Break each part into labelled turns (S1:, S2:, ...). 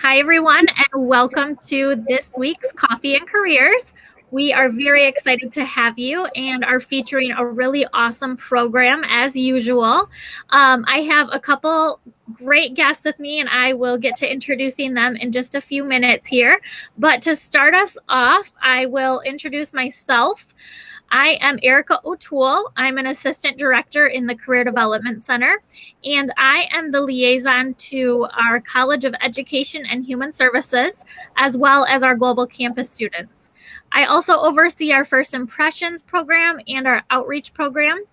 S1: Hi, everyone, and welcome to this week's Coffee and Careers. We are very excited to have you and are featuring a really awesome program as usual. I have a couple great guests with me, and I will get to introducing them in just a few minutes here. But to start us off, I will introduce myself. I am Erica O'Toole. I'm an assistant director in the Career Development Center, and I am the liaison to our College of Education and Human Services, as well as our global campus students. I also oversee our First Impressions program and our outreach program,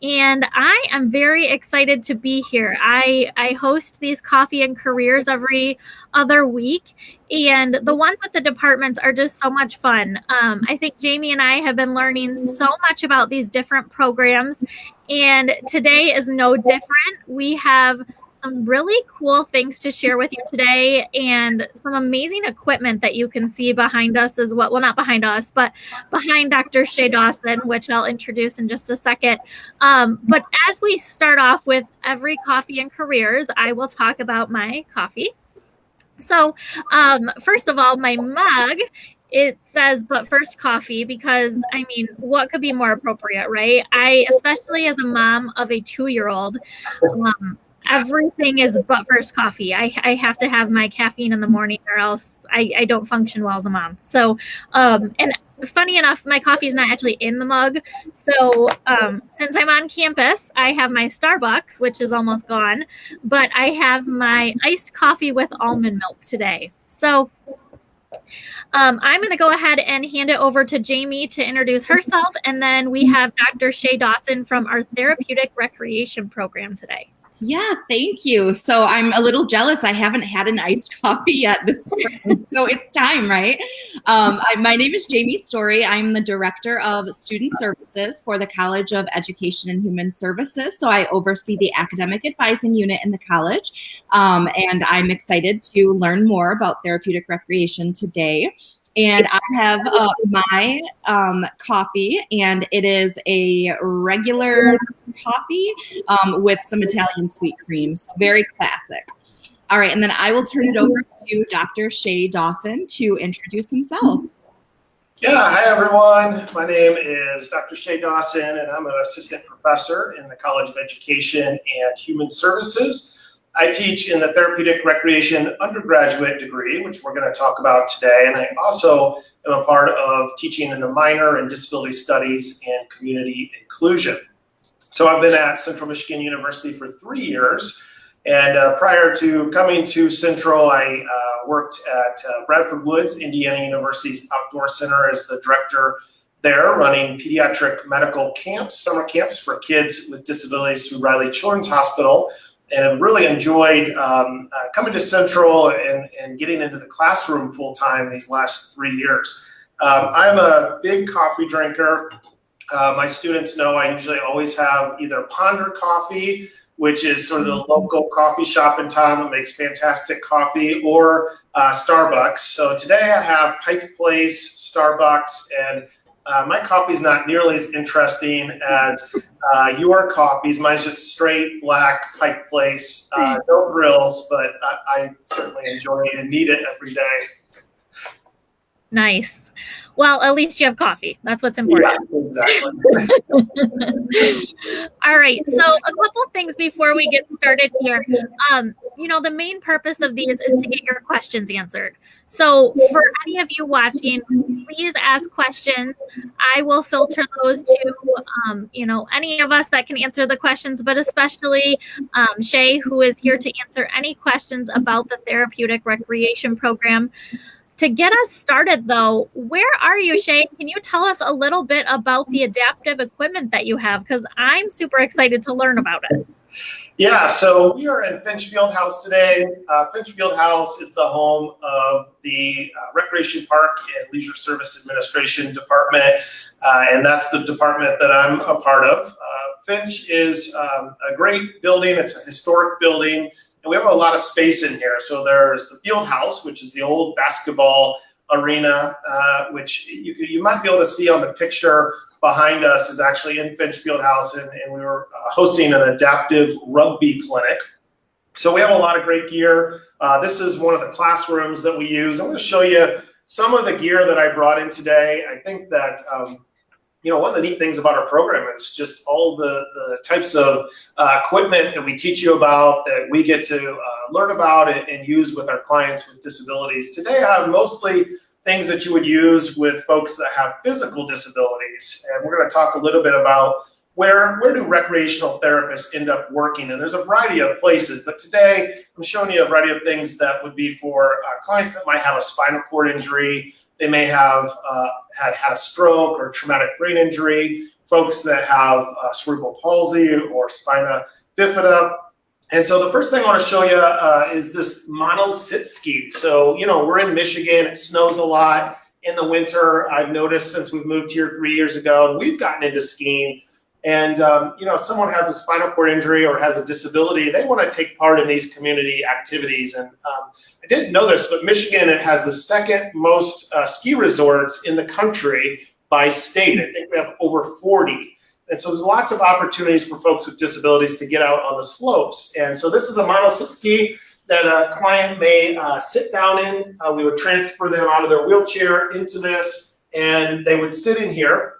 S1: and I am very excited to be here. I host these coffee and careers every other week, and the ones with the departments are just so much fun. I think Jamie and I have been learning so much about these different programs, and today is no different. We have some really cool things to share with you today and some amazing equipment that you can see behind us as well. Well, not behind us, but behind Dr. Shay Dawson, which I'll introduce in just a second. But as we start off with every coffee and careers, I will talk about my coffee. So first of all, my mug, it says, but first coffee, because I mean, what could be more appropriate, right? Especially as a mom of a 2-year-old, everything is but first coffee. I have to have my caffeine in the morning or else I don't function well as a mom. So, and funny enough, my coffee is not actually in the mug. So since I'm on campus, I have my Starbucks, which is almost gone, but I have my iced coffee with almond milk today. So I'm going to go ahead and hand it over to Jamie to introduce herself. And then we have Dr. Shay Dawson from our Therapeutic Recreation program today.
S2: Yeah, thank you. So I'm a little jealous. I haven't had an iced coffee yet this spring, so it's time, right? My name is Jamie Story. I'm the Director of Student Services for the College of Education and Human Services. So I oversee the academic advising unit in the college, and I'm excited to learn more about therapeutic recreation today. And I have my coffee, and it is a regular coffee with some Italian sweet cream. So very classic. All right, and then I will turn it over to Dr. Shay Dawson to introduce himself.
S3: Yeah, hi everyone. My name is Dr. Shay Dawson, and I'm an assistant professor in the College of Education and Human Services. I teach in the Therapeutic Recreation undergraduate degree, which we're going to talk about today, and I also am a part of teaching in the minor in Disability Studies and Community Inclusion. So I've been at Central Michigan University for 3 years, and prior to coming to Central, I worked at Bradford Woods, Indiana University's Outdoor Center as the director there, running pediatric medical camps, summer camps for kids with disabilities through Riley Children's Hospital, and I've really enjoyed coming to Central and getting into the classroom full time these last 3 years. I'm a big coffee drinker. My students know I usually always have either Ponder Coffee, which is sort of the local coffee shop in town that makes fantastic coffee, or Starbucks. So today I have Pike Place, Starbucks, and my coffee is not nearly as interesting as your coffees. Mine's just straight black Pike Place, no grills, but I certainly enjoy it and need it every day.
S1: Nice. Well, at least you have coffee. That's what's important.
S3: Yeah, exactly.
S1: All right. So a couple things before we get started here. The main purpose of these is to get your questions answered. So for any of you watching, please ask questions. I will filter those to, any of us that can answer the questions, but especially Shay, who is here to answer any questions about the Therapeutic Recreation program. To get us started, though, where are you, Shay? Can you tell us a little bit about the adaptive equipment that you have? Because I'm super excited to learn about it.
S3: Yeah, so we are in Finch Fieldhouse today. Finch Fieldhouse is the home of the Recreation Park and Leisure Service Administration Department, and that's the department that I'm a part of. Finch is a great building. It's a historic building. We have a lot of space in here. So there's the field house, which is the old basketball arena, which you might be able to see on the picture behind us is actually in Finch Field House, and we were hosting an adaptive rugby clinic. So we have a lot of great gear. This is one of the classrooms that we use. I'm going to show you some of the gear that I brought in today. I think that one of the neat things about our program is just all the types of equipment that we teach you about, that we get to learn about and use with our clients with disabilities. Today I have mostly things that you would use with folks that have physical disabilities. And we're going to talk a little bit about where do recreational therapists end up working. And there's a variety of places, but today I'm showing you a variety of things that would be for clients that might have a spinal cord injury. They may have had a stroke or traumatic brain injury, folks that have cerebral palsy or spina bifida. And so the first thing I want to show you is this mono sit ski. So, we're in Michigan, it snows a lot in the winter. I've noticed since we've moved here 3 years ago, and we've gotten into skiing. And, if someone has a spinal cord injury or has a disability, they want to take part in these community activities. And I didn't know this, but Michigan has the second most ski resorts in the country by state. I think we have over 40. And so there's lots of opportunities for folks with disabilities to get out on the slopes. And so this is a monosit ski that a client may sit down in. We would transfer them out of their wheelchair into this, and they would sit in here.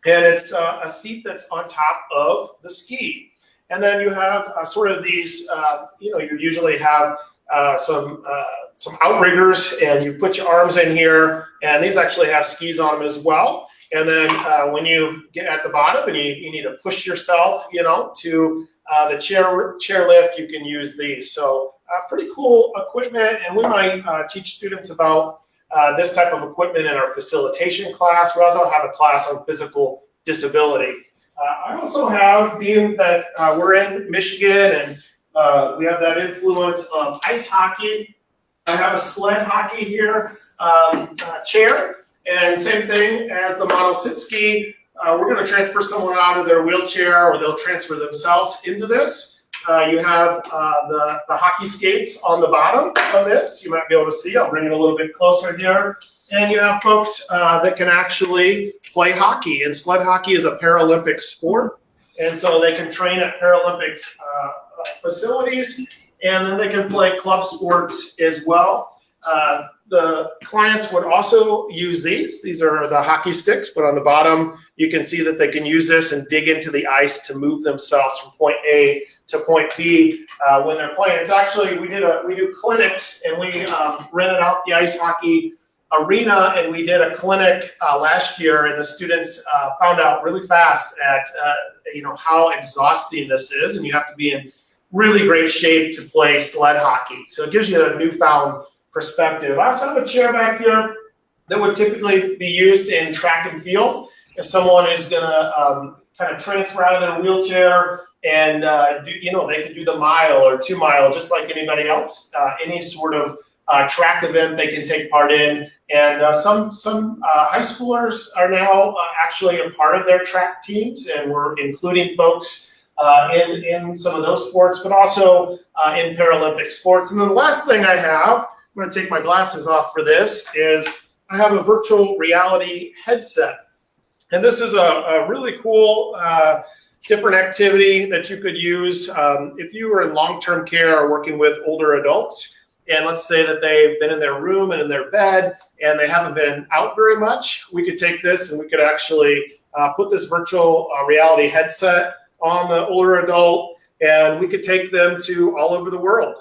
S3: And it's a seat that's on top of the ski. And then you have sort of these, you usually have some outriggers, and you put your arms in here, and these actually have skis on them as well. And then when you get at the bottom and you need to push yourself, to the chair lift, you can use these. So pretty cool equipment, and we might teach students about this type of equipment in our facilitation class. We also have a class on physical disability. I also have, being that we're in Michigan and we have that influence of ice hockey, I have a sled hockey here chair. And same thing as the model sit ski, we're going to transfer someone out of their wheelchair, or they'll transfer themselves into this. You have the hockey skates on the bottom of this. You might be able to see. I'll bring it a little bit closer here. And you have folks that can actually play hockey. And sled hockey is a Paralympic sport. And so they can train at Paralympics facilities. And then they can play club sports as well. The clients would also use these. These are the hockey sticks, but on the bottom, you can see that they can use this and dig into the ice to move themselves from point A to point B when they're playing. It's actually, we do clinics, and we rented out the ice hockey arena, and we did a clinic last year, and the students found out really fast at how exhausting this is, and you have to be in really great shape to play sled hockey. So it gives you a newfound perspective. I also have a chair back here that would typically be used in track and field. If someone is going to kind of transfer out of their wheelchair and they could do the mile or 2 mile just like anybody else. Any sort of track event they can take part in. And some high schoolers are now actually a part of their track teams, and we're including folks in some of those sports, but also in Paralympic sports. And then the last thing I have, I'm going to take my glasses off for this, is I have a virtual reality headset. And this is a really cool different activity that you could use if you were in long-term care or working with older adults. And let's say that they've been in their room and in their bed and they haven't been out very much. We could take this and we could actually put this virtual reality headset on the older adult, and we could take them to all over the world.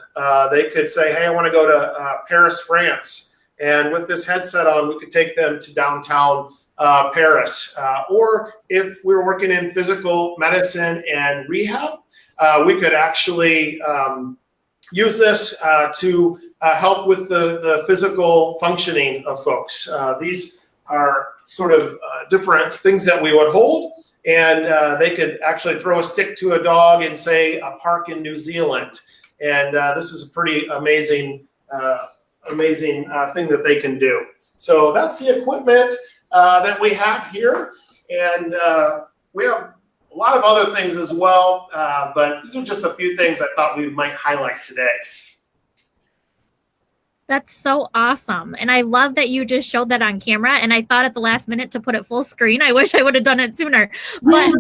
S3: They could say, hey, I want to go to Paris, France. And with this headset on, we could take them to downtown Paris. Or if we were working in physical medicine and rehab, we could actually use this to help with the physical functioning of folks. These are sort of different things that we would hold. And they could actually throw a stick to a dog in, say, a park in New Zealand. And this is a pretty amazing thing that they can do. So that's the equipment that we have here. And we have a lot of other things as well, but these are just a few things I thought we might highlight today.
S1: That's so awesome. And I love that you just showed that on camera. And I thought at the last minute to put it full screen. I wish I would have done it sooner. But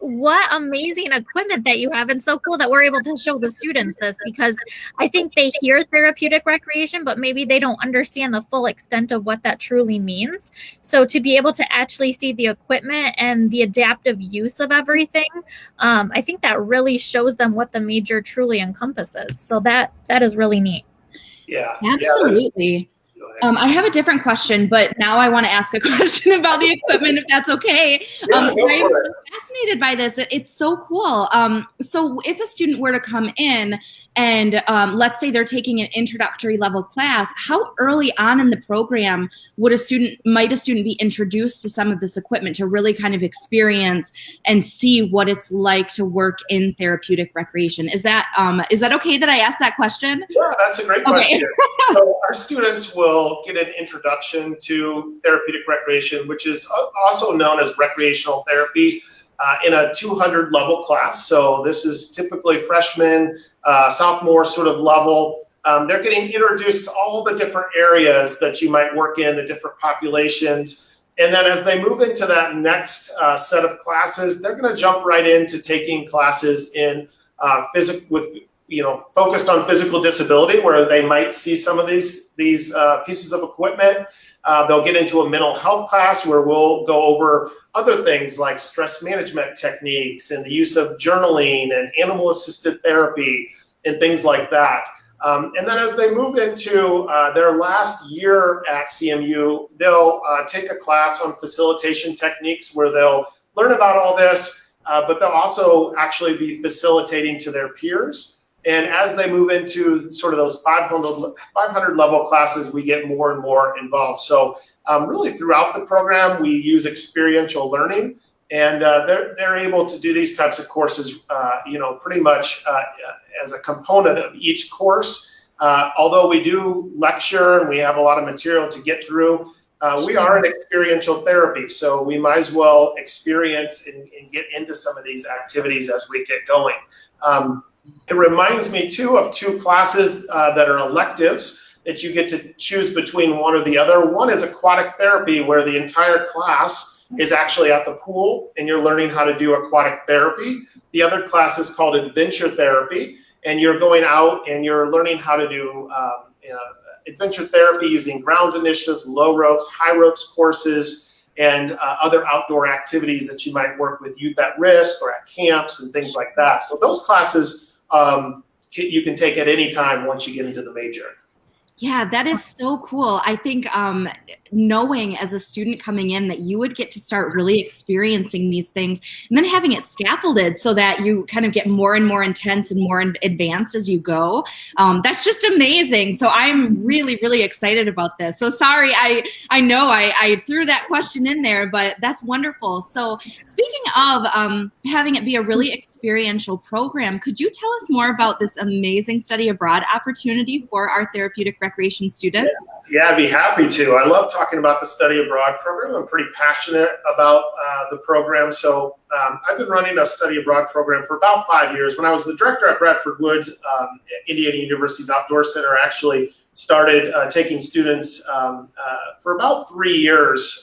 S1: what amazing equipment that you have, and so cool that we're able to show the students this, because I think they hear therapeutic recreation, but maybe they don't understand the full extent of what that truly means. So to be able to actually see the equipment and the adaptive use of everything, I think that really shows them what the major truly encompasses. So that is really neat.
S3: Yeah.
S2: Absolutely. I have a different question, but now I want to ask a question about the equipment, if that's okay. I'm so fascinated by this. It's so cool. So if a student were to come in and let's say they're taking an introductory level class, how early on in the program might a student be introduced to some of this equipment to really kind of experience and see what it's like to work in therapeutic recreation? Is that okay that I ask that question?
S3: Yeah, that's a great question. So our students will get an introduction to therapeutic recreation, which is also known as recreational therapy, in a 200 level class. So this is typically freshman, sophomore sort of level. They're getting introduced to all the different areas that you might work in, the different populations. And then as they move into that next set of classes, they're going to jump right into taking classes in focused on physical disability, where they might see some of these pieces of equipment. They'll get into a mental health class where we'll go over other things like stress management techniques and the use of journaling and animal-assisted therapy and things like that. And then as they move into their last year at CMU, they'll take a class on facilitation techniques where they'll learn about all this, but they'll also actually be facilitating to their peers. And as they move into sort of those 500 level classes, we get more and more involved. So really throughout the program, we use experiential learning, and they're able to do these types of courses, pretty much as a component of each course. Although we do lecture and we have a lot of material to get through, we are in experiential therapy, so we might as well experience and get into some of these activities as we get going. It reminds me, too, of two classes that are electives that you get to choose between one or the other. One is aquatic therapy, where the entire class is actually at the pool, and you're learning how to do aquatic therapy. The other class is called adventure therapy, and you're going out and you're learning how to do adventure therapy using grounds initiatives, low ropes, high ropes courses, and other outdoor activities that you might work with youth at risk or at camps and things like that. So those classes you can take at any time once you get into the major.
S2: Yeah, that is so cool. I think knowing as a student coming in that you would get to start really experiencing these things and then having it scaffolded so that you kind of get more and more intense and more advanced as you go. That's just amazing. So I'm really, really excited about this. So sorry, I know I threw that question in there, but that's wonderful. So speaking of having it be a really experiential program, could you tell us more about this amazing study abroad opportunity for our therapeutic recreation students?
S3: Yeah, I'd be happy to. I love talking about the study abroad program. I'm pretty passionate about the program. So I've been running a study abroad program for about 5 years. When I was the director at Bradford Woods, Indiana University's Outdoor Center, I actually started taking students for about 3 years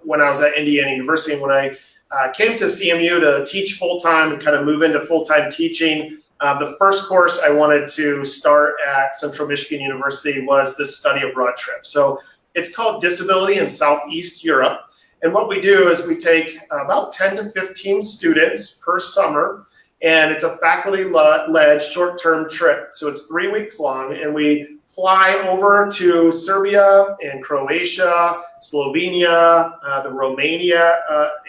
S3: when I was at Indiana University. And when I came to CMU to teach full-time and kind of move into full-time teaching, the first course I wanted to start at Central Michigan University was this study abroad trip. So it's called Disability in Southeast Europe. And what we do is we take about 10 to 15 students per summer, and it's a faculty-led short-term trip. So it's 3 weeks long, and we fly over to Serbia and Croatia, Slovenia, the Romania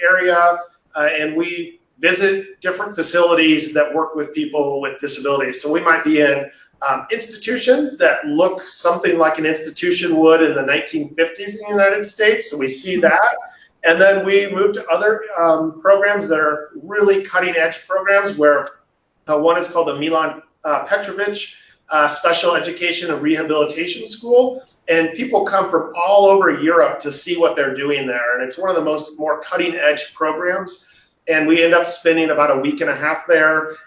S3: area, and we visit different facilities that work with people with disabilities. So we might be in institutions that look something like an institution would in the 1950s in the United States. So we see that. And then we move to other programs that are really cutting edge programs, where one is called the Milan Petrovic Special Education and Rehabilitation School. And people come from all over Europe to see what they're doing there. And it's one of the more cutting edge programs. And we end up spending about a week and a half there.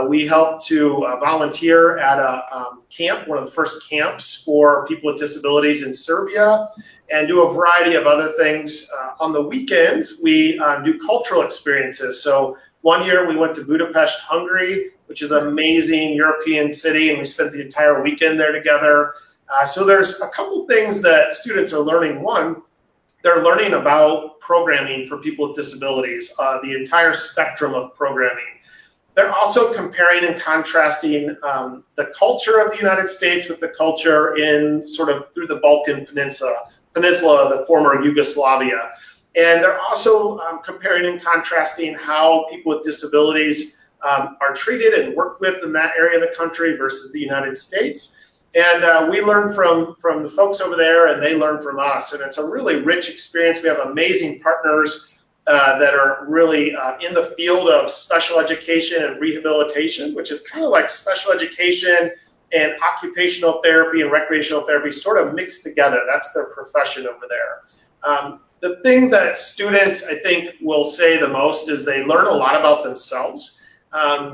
S3: We help to volunteer at a camp, one of the first camps for people with disabilities in Serbia, and do a variety of other things. On the weekends, we do cultural experiences. So One year we went to Budapest, Hungary, which is an amazing European city, and we spent the entire weekend there together. So there's a couple things that students are learning. One, they're learning about programming for people with disabilities, the entire spectrum of programming. They're also comparing and contrasting the culture of the United States with the culture in sort of through the Balkan Peninsula, the former Yugoslavia. And they're also comparing and contrasting how people with disabilities are treated and worked with in that area of the country versus the United States. And we learn from the folks over there, and they learn from us. And it's a really rich experience. We have amazing partners that are really in the field of special education and rehabilitation, which is kind of like special education and occupational therapy and recreational therapy sort of mixed together. That's their profession over there. The thing that students, I think, will say the most is they learn a lot about themselves.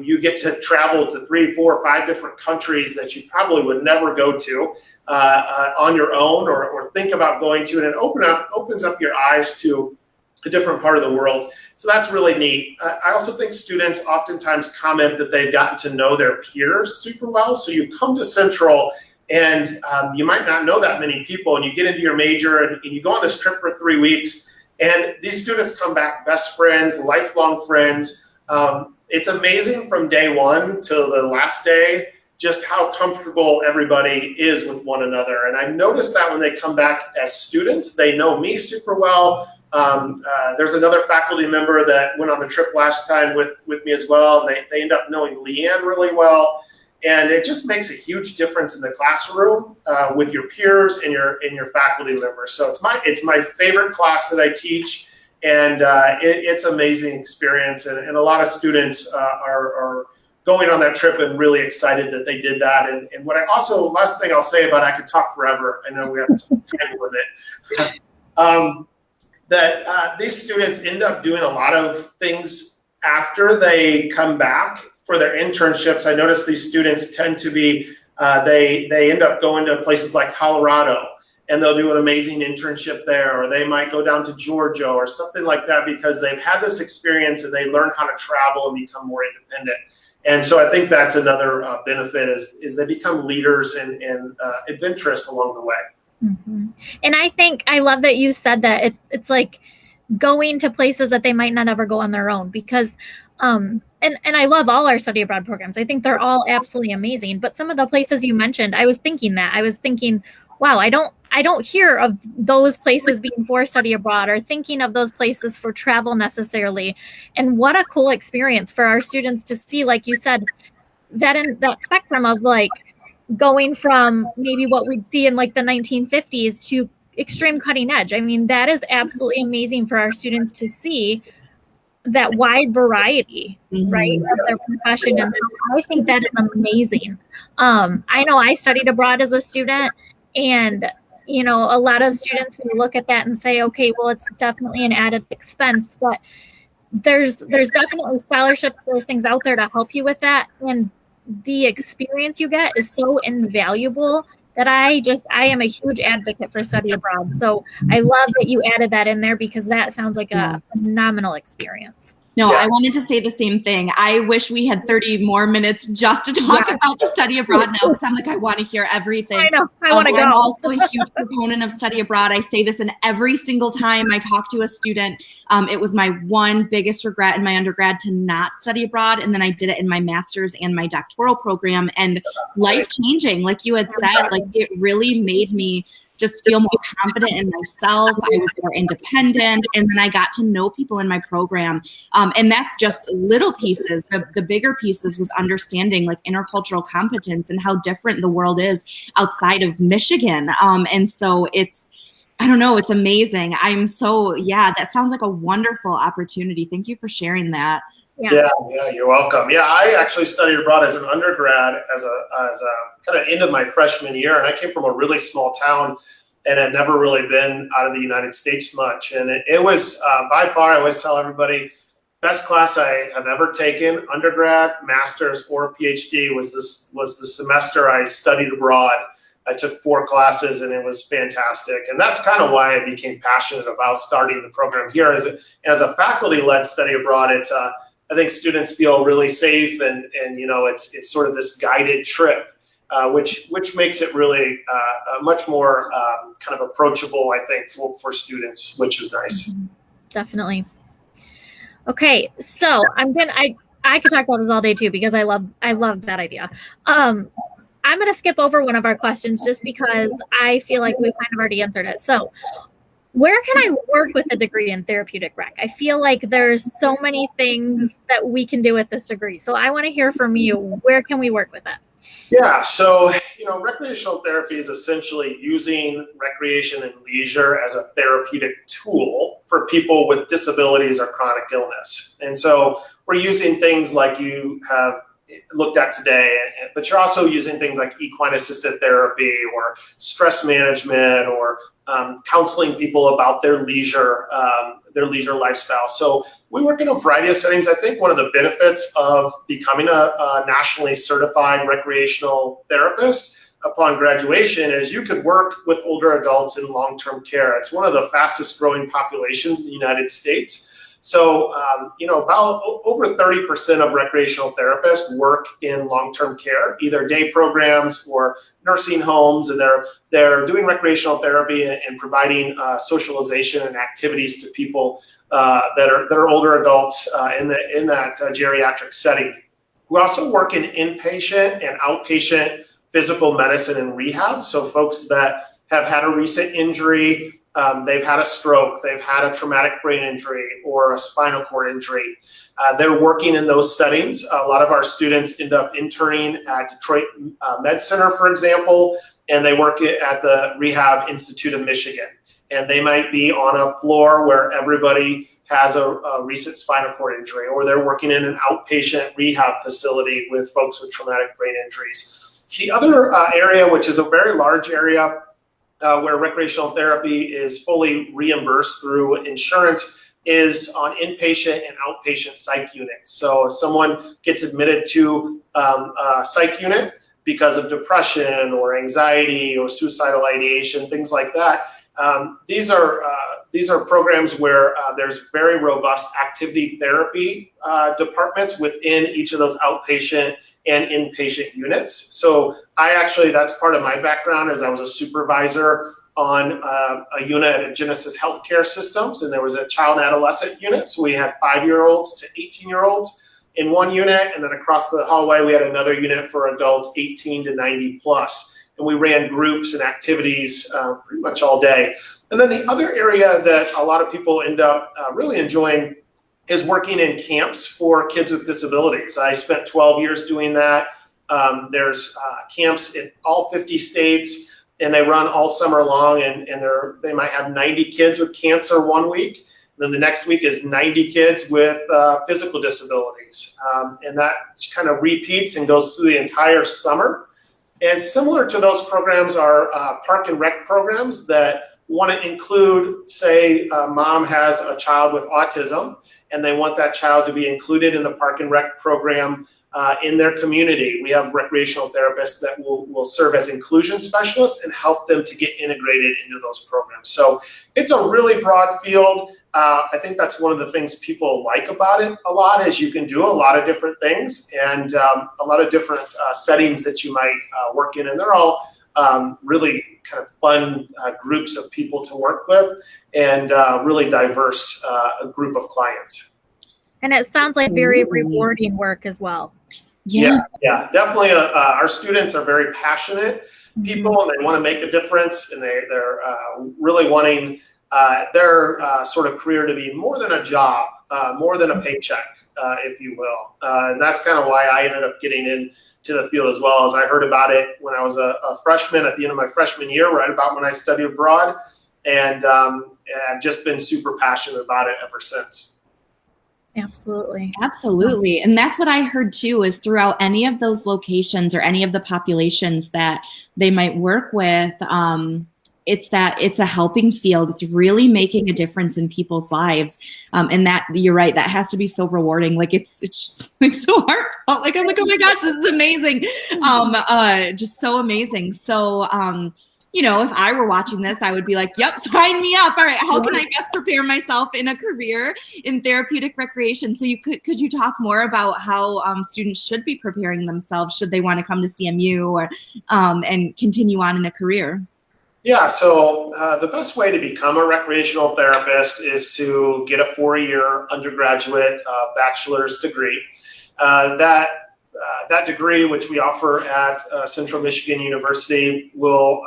S3: You get to travel to 3, 4, 5 different countries that you probably would never go to on your own or think about going to, and it opens up your eyes to a different part of the world. So that's really neat. I also think students oftentimes comment that they've gotten to know their peers super well. So you come to Central and you might not know that many people, and you get into your major and you go on this trip for 3 weeks, and these students come back best friends, lifelong friends. It's amazing from day one till the last day just how comfortable everybody is with one another. And I noticed that when they come back as students, they know me super well. There's another faculty member that went on the trip last time with me as well. And they end up knowing Leanne really well. And it just makes a huge difference in the classroom with your peers and your faculty members. So it's my favorite class that I teach, and it's an amazing experience. And a lot of students are going on that trip and really excited that they did that. And what last thing I'll say about it, I could talk forever. I know we have time limit. That these students end up doing a lot of things after they come back for their internships. I notice these students tend to be, they end up going to places like Colorado, and they'll do an amazing internship there, or they might go down to Georgia or something like that because they've had this experience and they learn how to travel and become more independent. And so I think that's another benefit is they become leaders and adventurous along the way.
S1: Mm-hmm. And I love that you said that it's like going to places that they might not ever go on their own, because and I love all our study abroad programs. I think they're all absolutely amazing. But some of the places you mentioned, I was thinking, wow, I don't hear of those places being for study abroad or thinking of those places for travel necessarily. And what a cool experience for our students to see, like you said, that in that spectrum of like going from maybe what we'd see in like the 1950s to extreme cutting edge. I mean, that is absolutely amazing for our students to see that wide variety, right, of their profession. And I think that is amazing. I know I studied abroad as a student, and you know, a lot of students will look at that and say, okay, well, it's definitely an added expense, but there's definitely scholarships, there's things out there to help you with that. And the experience you get is so invaluable that I am a huge advocate for study abroad. So I love that you added that in there, because that sounds like a phenomenal experience.
S2: No, I wanted to say the same thing. I wish we had 30 more minutes just to talk about the study abroad now, because I'm like, I want to hear everything.
S1: I know. I want to go.
S2: I'm also a huge proponent of study abroad. I say this in every single time I talk to a student. It was my one biggest regret in my undergrad to not study abroad. And then I did it in my master's and my doctoral program, and life-changing, like you had said, like it really made me just feel more confident in myself. I was more independent. And then I got to know people in my program. And that's just little pieces. The bigger pieces was understanding like intercultural competence and how different the world is outside of Michigan. And so it's amazing. That sounds like a wonderful opportunity. Thank you for sharing that.
S3: Yeah, you're welcome. Yeah, I actually studied abroad as an undergrad as a kind of end of my freshman year, and I came from a really small town and had never really been out of the United States much. And it was by far, I always tell everybody, best class I have ever taken, undergrad, master's, or PhD, was the semester I studied abroad. I took 4 classes, and it was fantastic. And that's kind of why I became passionate about starting the program here. As a faculty-led study abroad, I think students feel really safe, and it's sort of this guided trip, which makes it really much more kind of approachable, I think, for students, which is nice.
S1: Definitely. Okay, so I could talk about this all day too, because I love that idea. I'm going to skip over one of our questions just because I feel like we kind of already answered it. So, where can I work with a degree in therapeutic rec? I feel like there's so many things that we can do with this degree. So I want to hear from you. Where can we work with it?
S3: Yeah, so recreational therapy is essentially using recreation and leisure as a therapeutic tool for people with disabilities or chronic illness. And so we're using things like you have looked at today, but you're also using things like equine assisted therapy or stress management or counseling people about their leisure lifestyle. So we work in a variety of settings. I think one of the benefits of becoming a nationally certified recreational therapist upon graduation is you could work with older adults in long-term care. It's one of the fastest growing populations in the United States. So, about over 30% of recreational therapists work in long-term care, either day programs or nursing homes, and they're doing recreational therapy and providing socialization and activities to people that are older adults in that geriatric setting. We also work in inpatient and outpatient physical medicine and rehab. So folks that have had a recent injury, they've had a stroke, they've had a traumatic brain injury or a spinal cord injury. They're working in those settings. A lot of our students end up interning at Detroit Med Center, for example, and they work at the Rehab Institute of Michigan. And they might be on a floor where everybody has a recent spinal cord injury, or they're working in an outpatient rehab facility with folks with traumatic brain injuries. The other area, which is a very large area, where recreational therapy is fully reimbursed through insurance, is on inpatient and outpatient psych units. So if someone gets admitted to a psych unit because of depression or anxiety or suicidal ideation, things like that, these are programs where there's very robust activity therapy departments within each of those outpatient and inpatient units. So that's part of my background, as I was a supervisor on a unit at Genesis Healthcare Systems, and there was a child and adolescent unit. So we had 5-year-olds to 18-year-olds in one unit, and then across the hallway we had another unit for adults 18 to 90 plus. And we ran groups and activities pretty much all day. And then the other area that a lot of people end up really enjoying is working in camps for kids with disabilities. I spent 12 years doing that. There's camps in all 50 states, and they run all summer long, and they might have 90 kids with cancer one week. And then the next week is 90 kids with physical disabilities. And that kind of repeats and goes through the entire summer. And similar to those programs are park and rec programs that want to include, say, mom has a child with autism, and they want that child to be included in the park and rec program in their community. We have recreational therapists that will serve as inclusion specialists and help them to get integrated into those programs. So it's a really broad field. I think that's one of the things people like about it a lot, is you can do a lot of different things and a lot of different settings that you might work in. And they're all really kind of fun groups of people to work with, and really diverse group of clients.
S1: And it sounds like very rewarding work as well.
S3: Yeah, definitely. Our students are very passionate people, and they want to make a difference, and they're really wanting their sort of career to be more than a job, more than a paycheck, if you will. And that's kind of why I ended up getting into the field as well, as I heard about it when I was a freshman at the end of my freshman year, right about when I studied abroad. And I've just been super passionate about it ever since.
S1: Absolutely.
S2: Absolutely. And that's what I heard too, is throughout any of those locations or any of the populations that they might work with, it's a helping field. It's really making a difference in people's lives. And that, you're right, that has to be so rewarding. Like it's just like so heartfelt. Like I'm like, oh my gosh, this is amazing. Just so amazing. So if I were watching this, I would be like, yep, sign me up. All right, how can I best prepare myself in a career in therapeutic recreation? So could you talk more about how students should be preparing themselves should they want to come to CMU or and continue on in a career?
S3: Yeah, so the best way to become a recreational therapist is to get a 4-year undergraduate bachelor's degree. That degree, which we offer at Central Michigan University, will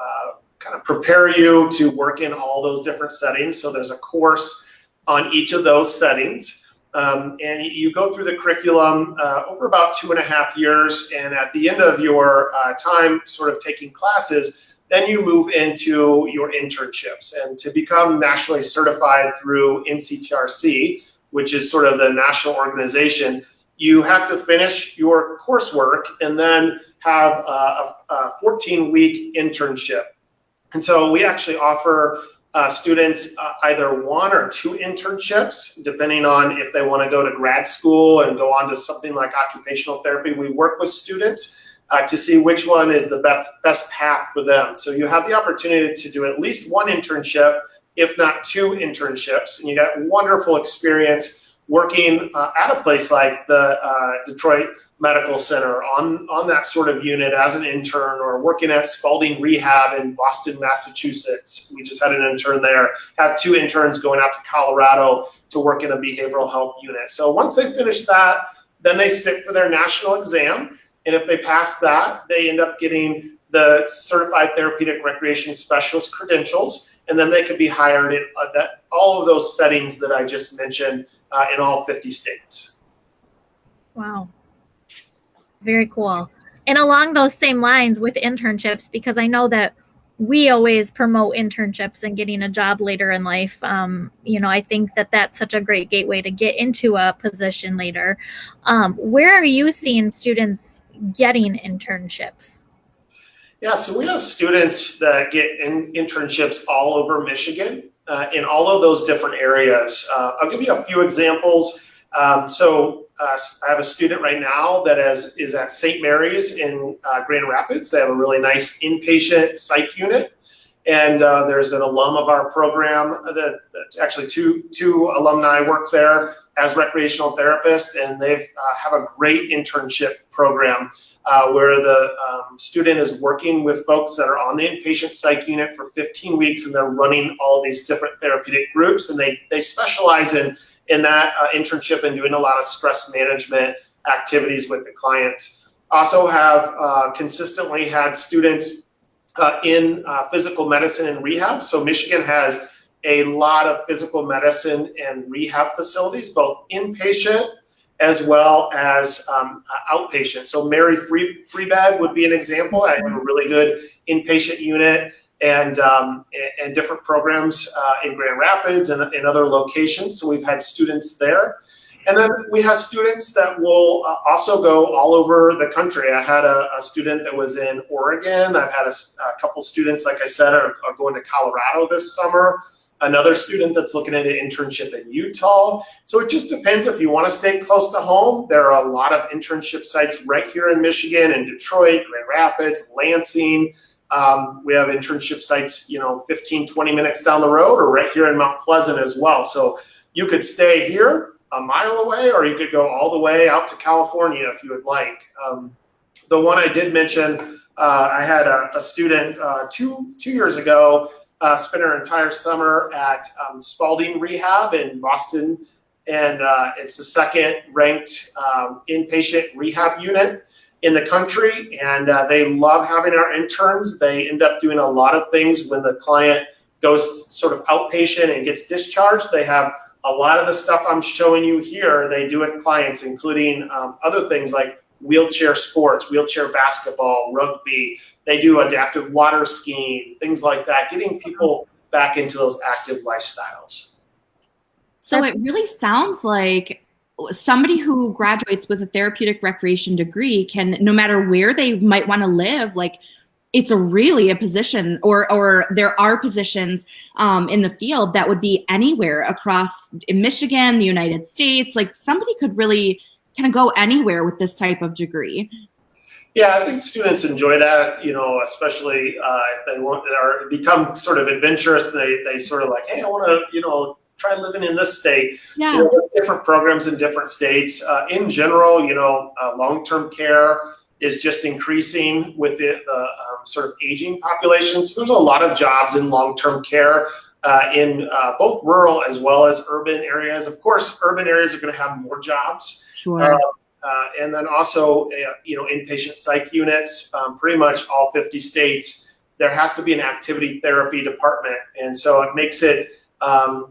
S3: kind of prepare you to work in all those different settings. So there's a course on each of those settings. And you go through the curriculum over about 2.5 years. And at the end of your time sort of taking classes, then you move into your internships. And to become nationally certified through NCTRC, which is sort of the national organization, you have to finish your coursework and then have a 14-week internship. And so we actually offer students either 1 or 2 internships, depending on if they want to go to grad school and go on to something like occupational therapy. We work with students to see which one is the best path for them. So you have the opportunity to do at least 1 internship, if not 2 internships, and you got wonderful experience working at a place like the Detroit Medical Center on that sort of unit as an intern, or working at Spalding Rehab in Boston, Massachusetts. We just had an intern there. Have 2 interns going out to Colorado to work in a behavioral health unit. So once they finish that, then they sit for their national exam. And if they pass that, they end up getting the Certified Therapeutic Recreation Specialist credentials, and then they could be hired in all of those settings that I just mentioned in all 50 states.
S1: Wow. Very cool. And along those same lines with internships, because I know that we always promote internships and getting a job later in life. I think that that's such a great gateway to get into a position later. Where are you seeing students getting internships?
S3: Yeah, so we have students that get internships all over Michigan in all of those different areas. I'll give you a few examples. I have a student right now that is at St. Mary's in Grand Rapids. They have a really nice inpatient psych unit. And there's an alum of our program that's actually two alumni work there as recreational therapists, and they have a great internship program where the student is working with folks that are on the inpatient psych unit for 15 weeks, and they're running all of these different therapeutic groups, and they specialize in that internship and doing a lot of stress management activities with the clients. Also have consistently had students in physical medicine and rehab. So Michigan has a lot of physical medicine and rehab facilities, both inpatient as well as outpatient. So Mary Freebed would be an example. I have a really good inpatient unit and different programs in Grand Rapids and in other locations. So we've had students there. And then we have students that will also go all over the country. I had a student that was in Oregon. I've had a couple students, like I said, are going to Colorado this summer. Another student that's looking at an internship in Utah. So it just depends if you want to stay close to home. There are a lot of internship sites right here in Michigan, in Detroit, Grand Rapids, Lansing. We have internship sites, 15, 20 minutes down the road, or right here in Mount Pleasant as well. So you could stay here a mile away, or you could go all the way out to California if you would like. The one I did mention, I had a student 2 years ago spent her entire summer at Spalding Rehab in Boston, and it's the second ranked inpatient rehab unit in the country, and they love having our interns. They end up doing a lot of things when the client goes sort of outpatient and gets discharged. They have a lot of the stuff I'm showing you here, they do with clients, including other things like wheelchair sports, wheelchair basketball, rugby. They do adaptive water skiing, things like that, getting people back into those active lifestyles.
S2: So it really sounds like somebody who graduates with a therapeutic recreation degree can, no matter where they might want to live, it's really a position, or there are positions in the field that would be anywhere across Michigan, the United States. Like somebody could really kind of go anywhere with this type of degree.
S3: Yeah, I think students enjoy that, especially if they want or become sort of adventurous. They sort of like, hey, I want to, try living in this state.
S2: Yeah.
S3: Different programs in different states. In general, long-term care is just increasing with the sort of aging population. So there's a lot of jobs in long-term care in both rural as well as urban areas. Of course, urban areas are going to have more jobs.
S2: Sure.
S3: And then also, inpatient psych units, pretty much all 50 states, there has to be an activity therapy department. And so it makes it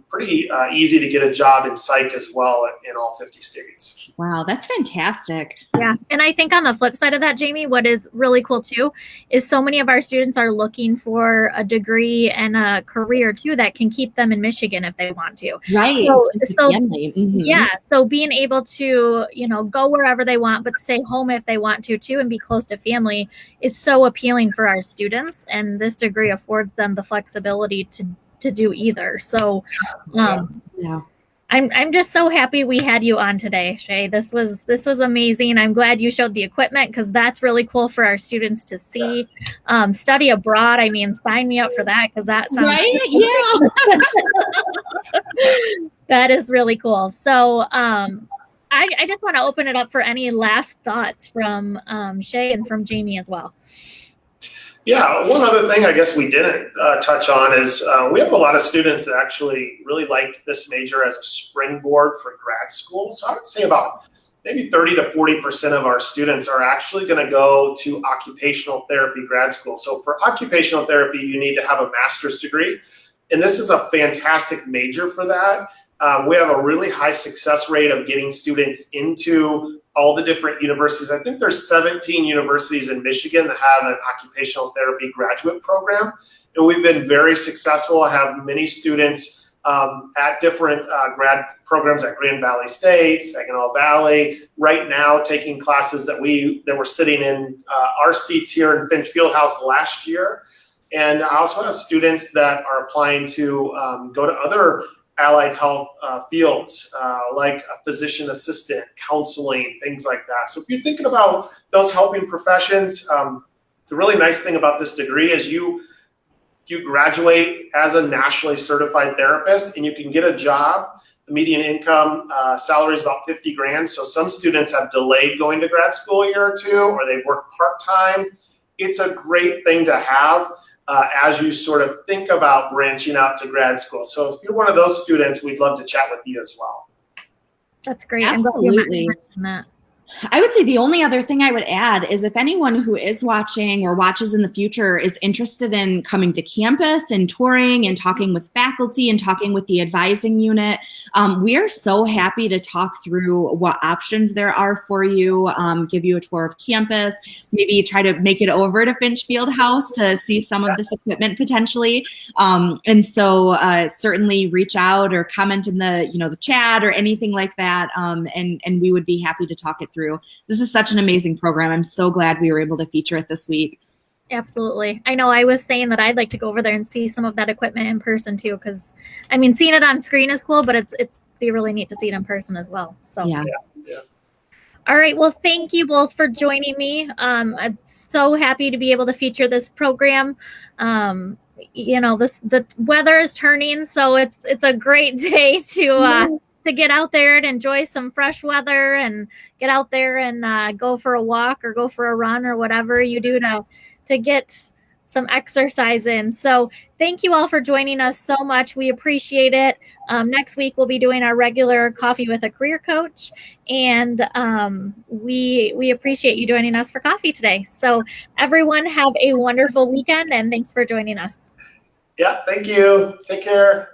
S3: pretty easy to get a job in psych as well in all 50 states.
S2: Wow, that's fantastic.
S1: Yeah. And I think on the flip side of that, Jamie, what is really cool too, is so many of our students are looking for a degree and a career too that can keep them in Michigan if they want to.
S2: Right.
S1: So yeah. So being able to, go wherever they want, but stay home if they want to too, and be close to family is so appealing for our students. And this degree affords them the flexibility to do either. So,
S2: yeah.
S1: I'm just so happy we had you on today, Shay. This was amazing. I'm glad you showed the equipment because that's really cool for our students to see. Study abroad. I mean, sign me up for that because that sounds
S2: right.
S1: Yeah. That is really cool. So I just want to open it up for any last thoughts from Shay and from Jamie as well.
S3: Yeah, one other thing I guess we didn't touch on is we have a lot of students that actually really like this major as a springboard for grad school. So I would say about maybe 30 to 40% of our students are actually going to go to occupational therapy grad school. So for occupational therapy, you need to have a master's degree. And this is a fantastic major for that. We have a really high success rate of getting students into all the different universities. I think there's 17 universities in Michigan that have an occupational therapy graduate program. And we've been very successful. I have many students at different grad programs at Grand Valley State, Saginaw Valley, right now taking classes that were sitting in our seats here in Finch Fieldhouse last year. And I also have students that are applying to go to other allied health fields like a physician assistant, counseling, things like that. So if you're thinking about those helping professions, the really nice thing about this degree is you graduate as a nationally certified therapist and you can get a job. The median income salary is about 50 grand. So some students have delayed going to grad school a year or two, or they've worked part-time. It's a great thing to have as you sort of think about branching out to grad school. So if you're one of those students, we'd love to chat with you as well.
S1: That's great.
S2: Absolutely. I would say the only other thing I would add is if anyone who is watching or watches in the future is interested in coming to campus and touring and talking with faculty and talking with the advising unit, we are so happy to talk through what options there are for you, give you a tour of campus, maybe try to make it over to Finch Fieldhouse to see some of this equipment potentially. And so certainly reach out or comment in the chat or anything like that. And we would be happy to talk it through. This is such an amazing program. I'm so glad we were able to feature it this week.
S1: Absolutely. I know I was saying that I'd like to go over there and see some of that equipment in person too, because I mean, seeing it on screen is cool, but it's be really neat to see it in person as well. So
S2: yeah.
S1: All right. Well, thank you both for joining me. I'm so happy to be able to feature this program. The weather is turning, so it's a great day to get out there and enjoy some fresh weather and get out there and go for a walk or go for a run or whatever you do to get some exercise in. So thank you all for joining us so much. We appreciate it. Next week, we'll be doing our regular coffee with a career coach. And we appreciate you joining us for coffee today. So everyone have a wonderful weekend and thanks for joining us.
S3: Yeah, thank you. Take care.